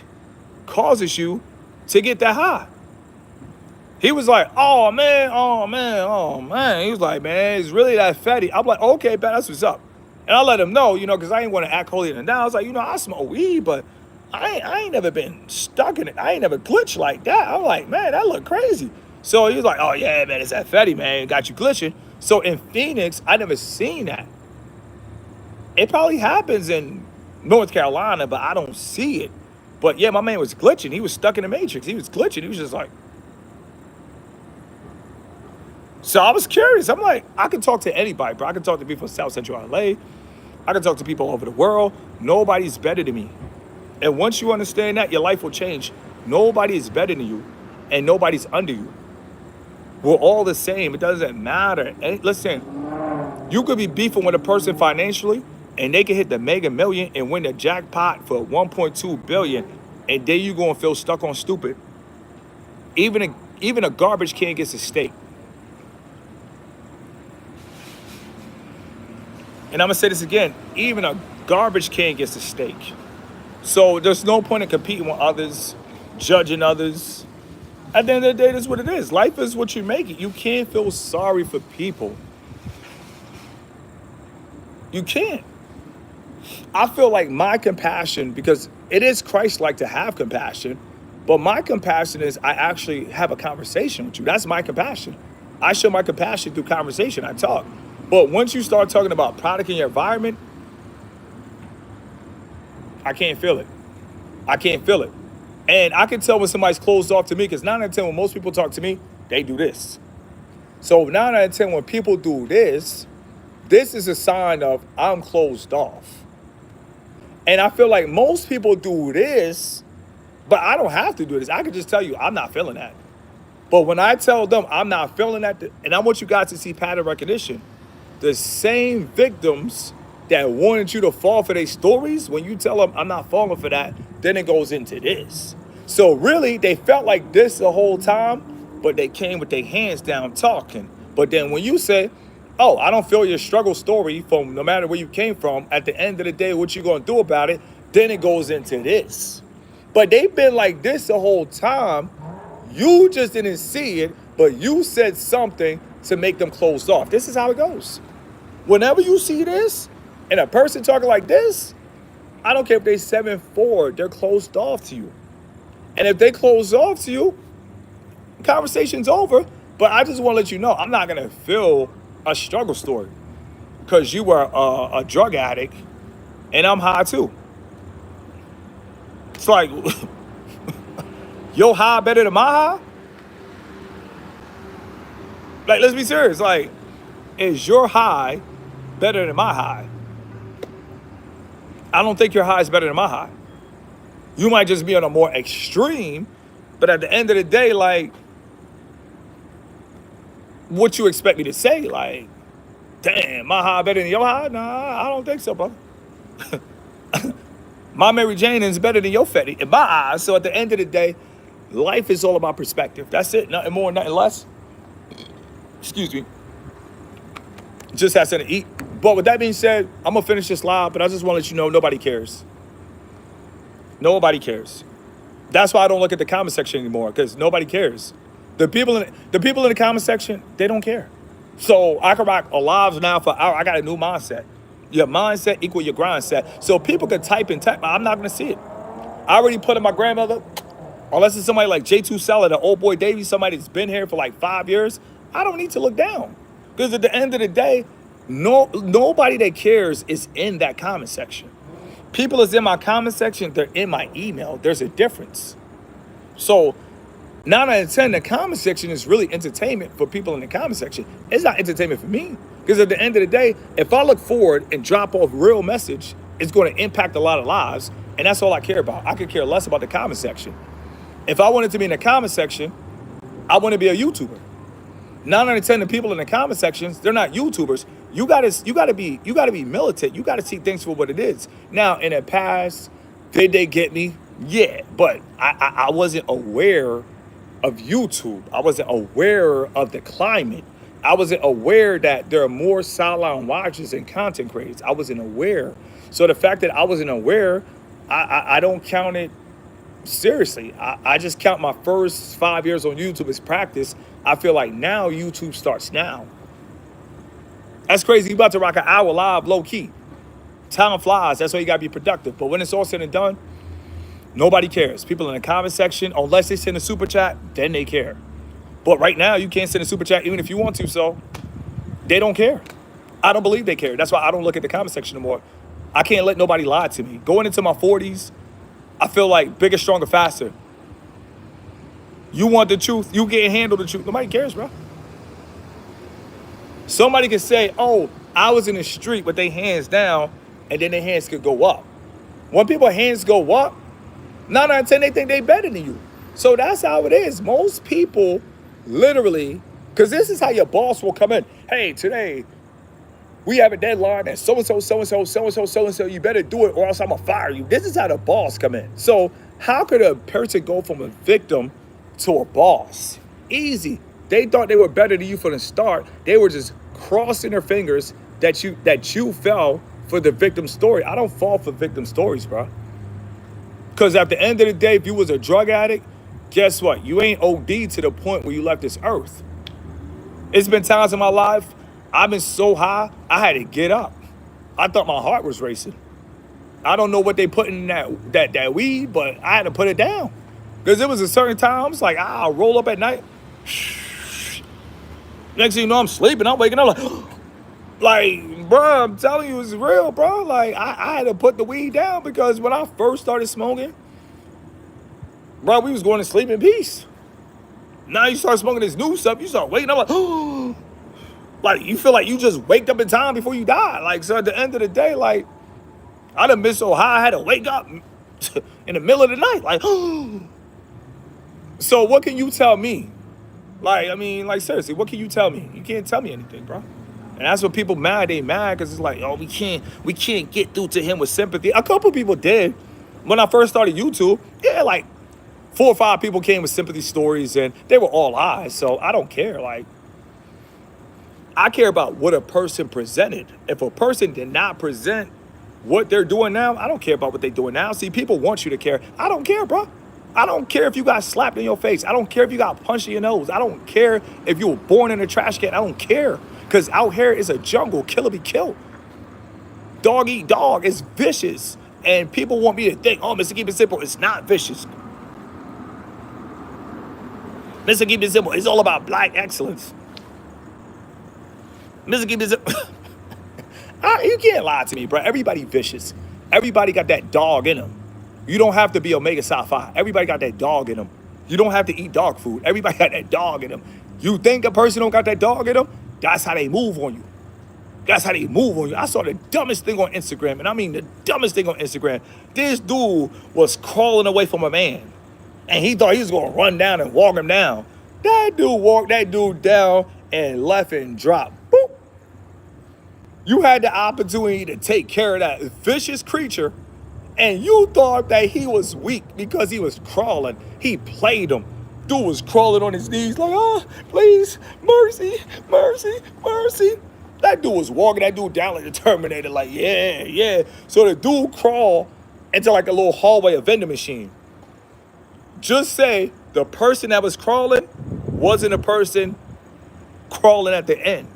causes you to get that high? He was like, oh, man. He was like, man, it's really that Fetty. I'm like, okay, man, that's what's up. And I let him know, because I didn't want to act holier than thou. I was like, I smoke weed, but I ain't never been stuck in it. I ain't never glitched like that. I'm like, man, that look crazy. So he was like, oh yeah, man, it's that Fetty, man, got you glitching. So in Phoenix, I never seen that. It probably happens in North Carolina, but I don't see it. But yeah, my man was glitching. He was stuck in the matrix. He was glitching. He was just like, so I was curious. I'm like, I can talk to anybody, bro. I can talk to people in South Central LA. I can talk to people all over the world. Nobody's better than me. And once you understand that, your life will change. Nobody is better than you, and nobody's under you. We're all the same. It doesn't matter. And listen, you could be beefing with a person financially, and they can hit the mega million and win the jackpot for 1.2 billion, and then you gonna feel stuck on stupid. Even a garbage can gets a steak. And I'm gonna say this again, even a garbage can gets a steak. So there's no point in competing with others, judging others. At the end of the day, that's what it is. Life is what you make it. You can't feel sorry for people. You can't. I feel like my compassion, because it is Christ-like to have compassion, but my compassion is I actually have a conversation with you. That's my compassion. I show my compassion through conversation. I talk. But once you start talking about product in your environment, I can't feel it. I can't feel it. And I can tell when somebody's closed off to me, because 9 out of 10 when most people talk to me, they do this. So 9 out of 10 when people do this is a sign of I'm closed off. And I feel like most people do this, but I don't have to do this. I can just tell you I'm not feeling that. But when I tell them I'm not feeling that, and I want you guys to see pattern recognition, the same victims that wanted you to fall for their stories, when you tell them I'm not falling for that, then it goes into this. So really, they felt like this the whole time, but they came with their hands down talking. But then when you say, oh, I don't feel your struggle story from no matter where you came from, at the end of the day, what you gonna do about it, then it goes into this. But they've been like this the whole time. You just didn't see it, but you said something to make them closed off. This is how it goes. Whenever you see this, and a person talking like this, I don't care if they're 7'4", they're closed off to you. And if they close off to you, conversation's over. But I just want to let you know, I'm not going to feel a struggle story because you were a drug addict and I'm high too. It's like, your high better than my high? Like, let's be serious. Like, is your high better than my high? I don't think your high is better than my high. You might just be on a more extreme, but at the end of the day, like, what you expect me to say? Like, damn, my high better than your high? Nah, I don't think so, brother. My Mary Jane is better than your Fetty in my eyes. So at the end of the day, life is all about perspective. That's it. Nothing more, nothing less. Excuse me. Just had something to eat. But with that being said, I'm going to finish this live, but I just want to let you know nobody cares. Nobody cares. That's why I don't look at the comment section anymore, because nobody cares. The people in the comment section, they don't care. So I can rock lives now for an hour. I got a new mindset. Your mindset equal your grind set. So people can type and type, but I'm not going to see it. I already put in my grandmother, unless it's somebody like J2 Seller, the old boy Davey, somebody that's been here for like 5 years, I don't need to look down. Because at the end of the day, nobody that cares is in that comment section. People is in my comment section, they're in my email. There's a difference. So 9 out of 10, the comment section is really entertainment for people in the comment section. It's not entertainment for me. Because at the end of the day, if I look forward and drop off real message, it's going to impact a lot of lives. And that's all I care about. I could care less about the comment section. If I wanted to be in the comment section, I want to be a YouTuber. 9 out of 10 of people in the comment sections, they're not YouTubers. You gotta be militant. You gotta see things for what it is. Now, in the past, did they get me? Yeah, but I wasn't aware of YouTube. I wasn't aware of the climate. I wasn't aware that there are more sideline watchers and content creators. I wasn't aware. So the fact that I wasn't aware, I don't count it seriously. I just count my first 5 years on YouTube as practice. I feel like now YouTube starts now. That's crazy. You about to rock an hour live, low key. Time flies. That's why you gotta be productive. But when it's all said and done, Nobody cares. People in the comment section, unless they send a super chat, then they care. But right now, you can't send a super chat even if you want to, so they don't care. I don't believe they care. That's why I don't look at the comment section anymore. I can't let nobody lie to me. Going into my 40s, I feel like bigger, stronger, faster. You want the truth, you can't handle the truth. Nobody cares, bro. Somebody can say, oh, I was in the street with their hands down, and then their hands could go up. When people's hands go up, 9 out of 10, they think they better than you. So that's how it is. Most people literally, because this is how your boss will come in. Hey, today, we have a deadline and so-and-so, so-and-so, so-and-so, so-and-so, you better do it or else I'm going to fire you. This is how the boss come in. So how could a person go from a victim to a boss? Easy. They thought they were better than you from the start. They were just crossing their fingers that you fell for the victim story. I don't fall for victim stories, bro. Because at the end of the day, if you was a drug addict, guess what? You ain't OD to the point where you left this earth. It's been times in my life, I've been so high, I had to get up. I thought my heart was racing. I don't know what they put in that weed, but I had to put it down. Because it was a certain times, like, I'll roll up at night. Next thing you know, I'm sleeping. I'm waking up like, bro, I'm telling you, it's real, bro. Like, I had to put the weed down because when I first started smoking, bro, we was going to sleep in peace. Now you start smoking this new stuff, you start waking up like, like, you feel like you just waked up in time before you die. Like, so at the end of the day, like, I done been so high, I had to wake up in the middle of the night. Like, so what can you tell me? Like, I mean, like, seriously, what can you tell me? You can't tell me anything, bro. And that's what people mad. They mad because it's like, oh, we can't get through to him with sympathy. A couple people did. When I first started YouTube, yeah, like 4 or 5 people came with sympathy stories and they were all lies. So I don't care. Like, I care about what a person presented. If a person did not present what they're doing now, I don't care about what they're doing now. See, people want you to care. I don't care, bro. I don't care if you got slapped in your face. I don't care if you got punched in your nose. I don't care if you were born in a trash can. I don't care. Because out here is a jungle. Killer be killed. Dog eat dog. It's vicious. And people want me to think, oh, Mr. Keep It Simple, it's not vicious. Mr. Keep It Simple, it's all about black excellence. Mr. Keep It Simple. You can't lie to me, bro. Everybody vicious. Everybody got that dog in them. You don't have to be Omega Psi Phi. Everybody got that dog in them. You don't have to eat dog food. Everybody got that dog in them. You think a person don't got that dog in them? That's how they move on you. That's how they move on you. I saw the dumbest thing on Instagram, and I mean the dumbest thing on Instagram. This dude was crawling away from a man, and he thought he was going to run down and walk him down. That dude walked that dude down and left and dropped. Boop. You had the opportunity to take care of that vicious creature, and you thought that he was weak because he was crawling. He played him. Dude was crawling on his knees like, oh, please, mercy, mercy, mercy. That dude was walking that dude down like the Terminator, like, yeah, yeah. So the dude crawled into like a little hallway, a vending machine. Just say the person that was crawling wasn't a person crawling at the end.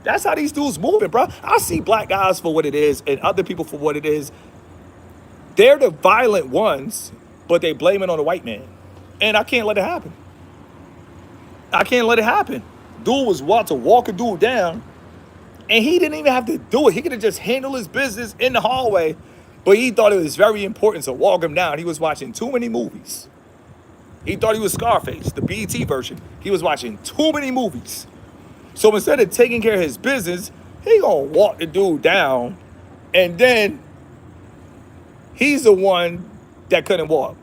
That's how these dudes moving, bro. I see black guys for what it is and other people for what it is. They're the violent ones, but they blame it on the white man. And I can't let it happen. I can't let it happen. Dude was about to walk a dude down, and he didn't even have to do it. He could have just handled his business in the hallway, but he thought it was very important to walk him down. He was watching too many movies. He thought he was Scarface, the BET version. He was watching too many movies. So instead of taking care of his business, he gonna walk the dude down, and then he's the one that couldn't walk.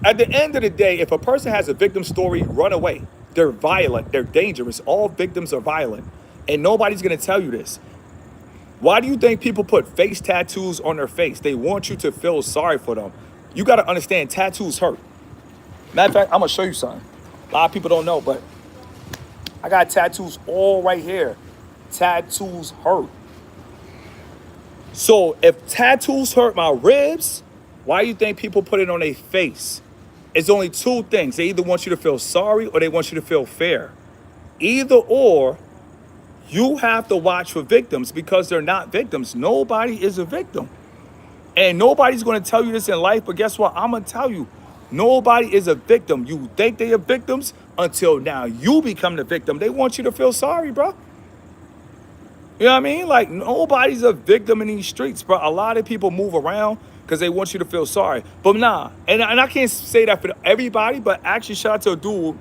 At the end of the day, if a person has a victim story, run away. They're violent. They're dangerous. All victims are violent. And nobody's going to tell you this. Why do you think people put face tattoos on their face? They want you to feel sorry for them. You got to understand, tattoos hurt. Matter of fact, I'm going to show you something. A lot of people don't know, but I got tattoos all right here. Tattoos hurt. So if tattoos hurt my ribs, why do you think people put it on their face? It's only 2 things. They either want you to feel sorry or they want you to feel fair. Either or, you have to watch for victims because they're not victims. Nobody is a victim. And nobody's going to tell you this in life, but guess what? I'm going to tell you. Nobody is a victim. You think they are victims until now you become the victim. They want you to feel sorry, bro. You know what I mean? Like, nobody's a victim in these streets, bro. A lot of people move around because they want you to feel sorry. But nah, and I can't say that for everybody, but actually shout out to a dude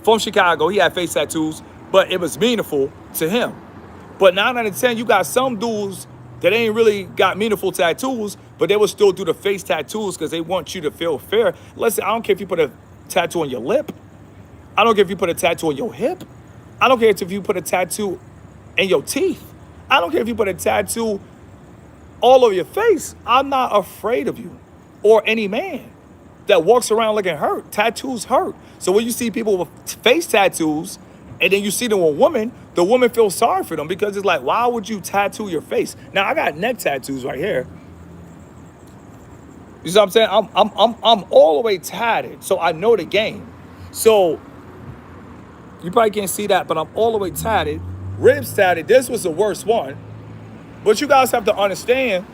from Chicago. He had face tattoos, but it was meaningful to him. But 9 out of 10, you got some dudes that ain't really got meaningful tattoos, but they will still do the face tattoos because they want you to feel fair. Listen, I don't care if you put a tattoo on your lip. I don't care if you put a tattoo on your hip. I don't care if you put a tattoo in your teeth. I don't care if you put a tattoo all over your face. I'm not afraid of you or any man that walks around looking hurt. Tattoos hurt. So when you see people with face tattoos and then you see them with a woman, the woman feels sorry for them because it's like, why would you tattoo your face? Now I got neck tattoos right here. You see what I'm saying? I'm all the way tatted, so I know the game. So you probably can't see that, but I'm all the way tatted, ribs tatted. This was the worst one. But you guys have to understand,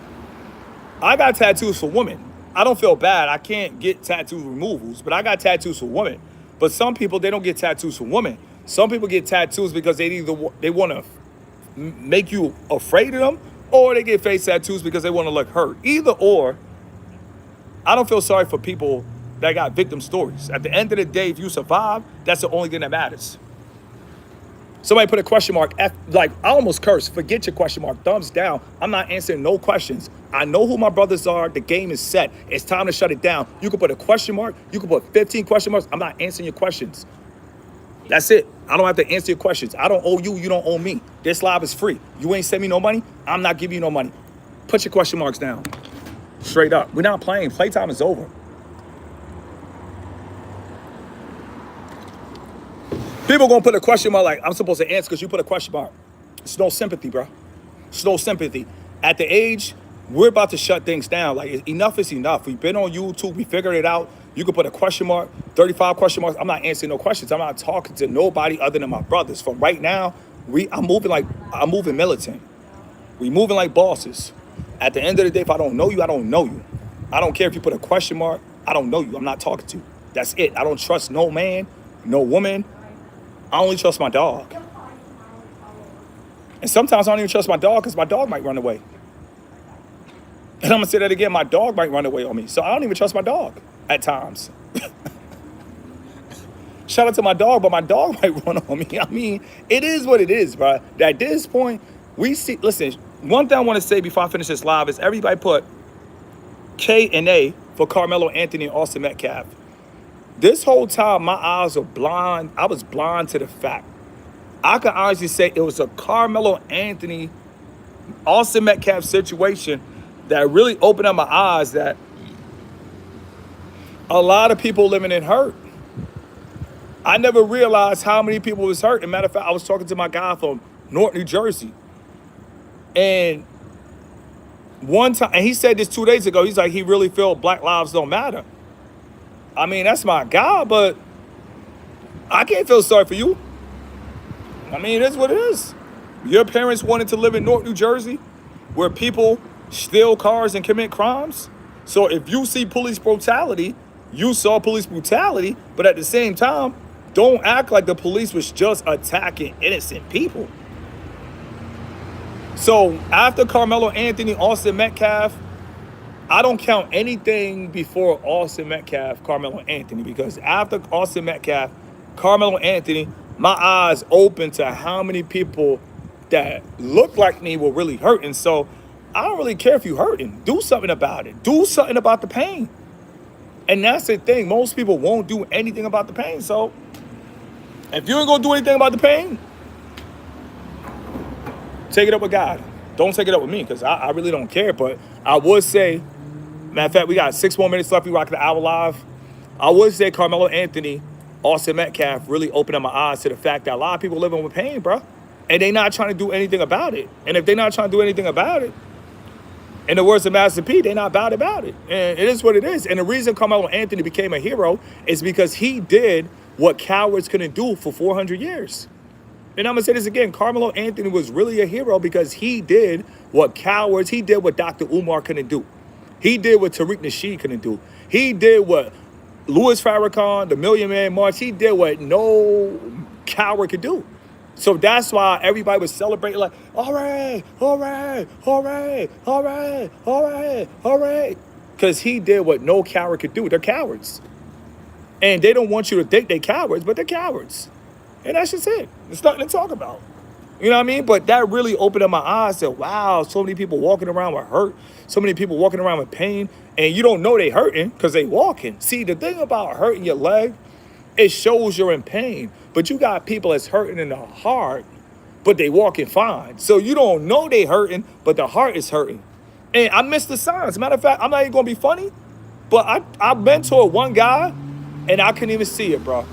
I got tattoos for women. I don't feel bad. I can't get tattoo removals, but I got tattoos for women. But some people, they don't get tattoos for women. Some people get tattoos because they want to make you afraid of them, or they get face tattoos because they want to look hurt. Either or, I don't feel sorry for people that got victim stories. At the end of the day, if you survive, that's the only thing that matters. Somebody put a question mark. Like, I almost cursed. Forget your question mark. Thumbs down. I'm not answering no questions. I know who my brothers are. The game is set. It's time to shut it down. You can put a question mark. You can put 15 question marks. I'm not answering your questions. That's it. I don't have to answer your questions. I don't owe you. You don't owe me. This live is free. You ain't send me no money. I'm not giving you no money. Put your question marks down. Straight up. We're not playing. Playtime is over. People gonna put a question mark like I'm supposed to answer because you put a question mark. It's no sympathy, bro. It's no sympathy. At the age, we're about to shut things down. Like, enough is enough. We've been on YouTube. We figured it out. You can put a question mark, 35 question marks. I'm not answering no questions. I'm not talking to nobody other than my brothers. From right now, I'm moving militant. We moving like bosses. At the end of the day, if I don't know you, I don't know you. I don't care if you put a question mark. I don't know you. I'm not talking to you. That's it. I don't trust no man, no woman. I only trust my dog. And sometimes I don't even trust my dog because my dog might run away. And I'm going to say that again. My dog might run away on me. So I don't even trust my dog at times. Shout out to my dog, but my dog might run on me. I mean, it is what it is, bro. At this point, we see, listen, one thing I want to say before I finish this live is everybody put K and A for Carmelo Anthony and Austin Metcalf. This whole time, my eyes were blind. I was blind to the fact. I can honestly say it was a Carmelo Anthony, Austin Metcalf situation that really opened up my eyes that a lot of people living in hurt. I never realized how many people was hurt. As a matter of fact, I was talking to my guy from North New Jersey. And one time, and he said this 2 days ago, he's like, he really felt Black lives don't matter. I mean, that's my guy, but I can't feel sorry for you. I mean, it is what it is. Your parents wanted to live in North New Jersey where people steal cars and commit crimes. So if you see police brutality, you saw police brutality, but at the same time, don't act like the police was just attacking innocent people. So after Carmelo Anthony, Austin Metcalf, I don't count anything before Austin Metcalf, Carmelo Anthony, because after Austin Metcalf, Carmelo Anthony, my eyes open to how many people that look like me were really hurting. So I don't really care if you're hurting. Do something about it. Do something about the pain. And that's the thing. Most people won't do anything about the pain. So if you ain't going to do anything about the pain, take it up with God. Don't take it up with me because I really don't care. But I would say, matter of fact, we got 6 more minutes left. We rock the hour live. I would say Carmelo Anthony, Austin Metcalf really opened up my eyes to the fact that a lot of people living with pain, bro. And they not trying to do anything about it. And if they not trying to do anything about it, in the words of Master P, they not about it. And it is what it is. And the reason Carmelo Anthony became a hero is because he did what cowards couldn't do for 400 years. And I'm gonna say this again, Carmelo Anthony was really a hero because he did what cowards, he did what Dr. Umar couldn't do. He did what Tariq Nasheed couldn't do. He did what Louis Farrakhan, the Million Man March, he did what no coward could do. So that's why everybody was celebrating like, hooray, hooray, hooray, hooray, hooray, hooray. Because he did what no coward could do. They're cowards. And they don't want you to think they're cowards, but they're cowards. And that's just it. There's nothing to talk about. You know what I mean? But that really opened up my eyes to, wow, so many people walking around with hurt. So many people walking around with pain. And you don't know they hurting because they walking. See, the thing about hurting your leg, it shows you're in pain. But you got people that's hurting in the heart, but they walking fine. So you don't know they hurting, but the heart is hurting. And I missed the signs. Matter of fact, I'm not even going to be funny, but I mentored one guy, and I couldn't even see it, bro.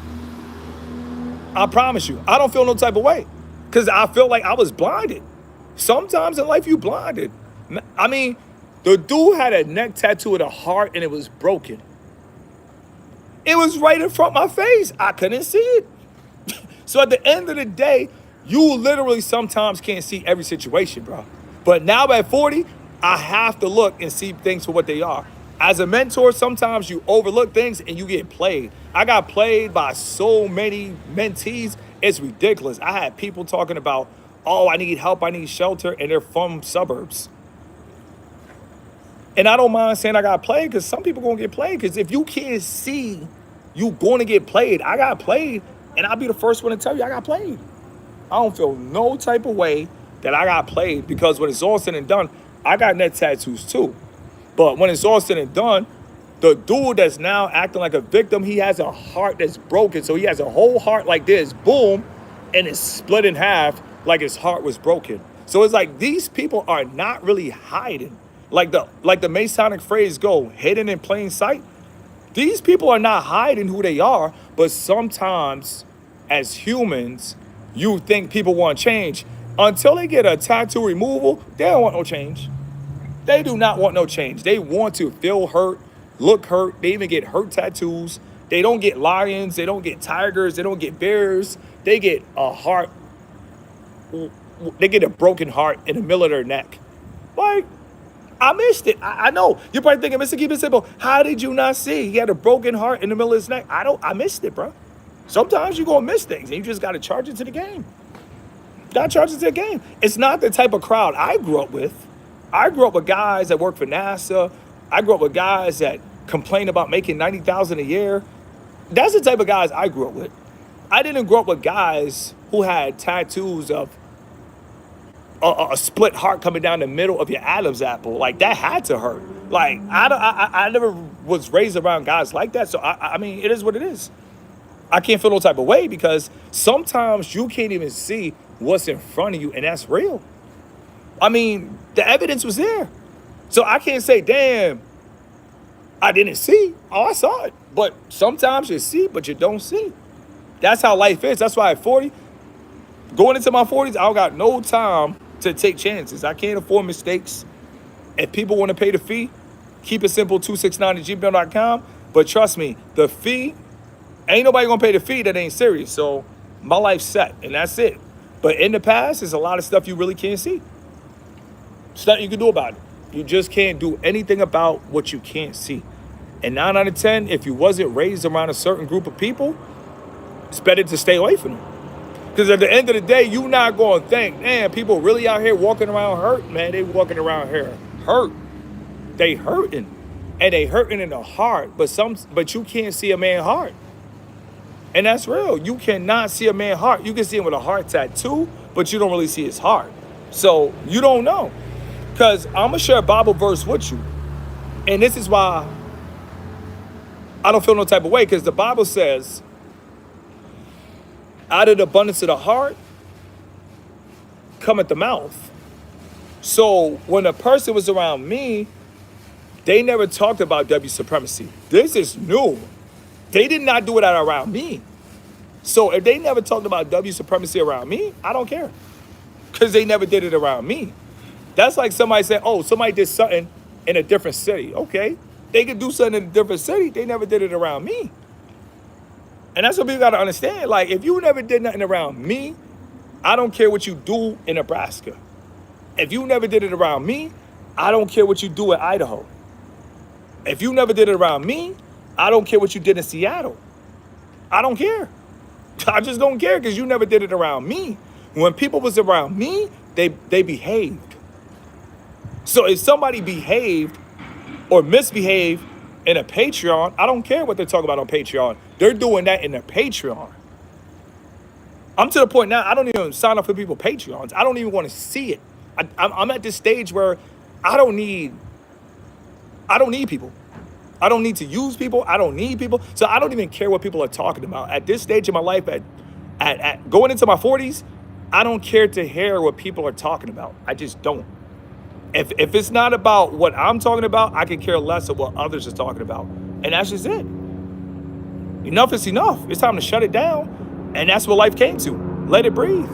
I promise you. I don't feel no type of way because I feel like I was blinded. Sometimes in life, you blinded. I mean, the dude had a neck tattoo of the heart, and it was broken. It was right in front of my face. I couldn't see it. So at the end of the day, you literally sometimes can't see every situation, bro. But now at 40, I have to look and see things for what they are. As a mentor, sometimes you overlook things and you get played. I got played by so many mentees. It's ridiculous. I had people talking about, oh, I need help, I need shelter, and they're from suburbs. And I don't mind saying I got played because some people going to get played. Because if you can't see, you going to get played. I got played, and I'll be the first one to tell you I got played. I don't feel no type of way that I got played because when it's all said and done, I got neck tattoos too. But when it's all said and done, the dude that's now acting like a victim, he has a heart that's broken. So he has a whole heart like this, boom, and it's split in half like his heart was broken. So it's like these people are not really hiding. Like the Masonic phrase go, hidden in plain sight. These people are not hiding who they are, but sometimes as humans, you think people want change. Until they get a tattoo removal, they don't want no change. They do not want no change. They want to feel hurt, look hurt. They even get hurt tattoos. They don't get lions. They don't get tigers. They don't get bears. They get a heart. They get a broken heart in the middle of their neck. Like, I missed it. I know. You're probably thinking, Mr. Keep It Simple, how did you not see? He had a broken heart in the middle of his neck. I missed it, bro. Sometimes you're going to miss things, and you just got to charge it to the game. Got to charge it to the game. It's not the type of crowd I grew up with. I grew up with guys that work for NASA. I grew up with guys that complain about making $90,000 a year. That's the type of guys I grew up with. I didn't grow up with guys who had tattoos of a split heart coming down the middle of your Adam's apple. Like, that had to hurt. Like, I never was raised around guys like that. So, I mean, it is what it is. I can't feel no type of way because sometimes you can't even see what's in front of you, and that's real. I mean, the evidence was there. So I can't say, damn, I didn't see. Oh, I saw it. But sometimes you see, but you don't see. That's how life is. That's why at 40, going into my 40s, I don't got no time to take chances. I can't afford mistakes. If people want to pay the fee, keep it simple, 269@gmail.com. But trust me, the fee, ain't nobody going to pay the fee that ain't serious. So my life's set, and that's it. But in the past, there's a lot of stuff you really can't see. There's nothing you can do about it. You just can't do anything about what you can't see. And 9 out of 10, if you wasn't raised around a certain group of people, it's better to stay away from them. Because at the end of the day, you're not going to think, man, people really out here walking around hurt. Man, they walking around here hurt. They hurting. And they hurting in the heart. But you can't see a man's heart. And that's real. You cannot see a man's heart. You can see him with a heart tattoo, but you don't really see his heart. So you don't know. Because I'm going to share a Bible verse with you. And this is why I don't feel no type of way. Because the Bible says, out of the abundance of the heart cometh the mouth. So when a person was around me, they never talked about W supremacy. This is new. They did not do it around me. So if they never talked about W supremacy around me, I don't care. Because they never did it around me. That's like somebody said, oh, somebody did something in a different city. Okay. They could do something in a different city. They never did it around me. And that's what people got to understand. Like, if you never did nothing around me, I don't care what you do in Nebraska. If you never did it around me, I don't care what you do in Idaho. If you never did it around me, I don't care what you did in Seattle. I don't care. I just don't care because you never did it around me. When people was around me, they behaved. So if somebody behaved or misbehaved in a Patreon, I don't care what they're talking about on Patreon. They're doing that in their Patreon. I'm to the point now, I don't even sign up for people Patreons. I don't even want to see it. I'm at this stage where I don't need people. I don't need to use people. I don't need people. So I don't even care what people are talking about. At this stage of my life, at going into my 40s, I don't care to hear what people are talking about. I just don't. If it's not about what I'm talking about, I can care less of what others are talking about. And that's just it. Enough is enough. It's time to shut it down. And that's what life came to. Let it breathe.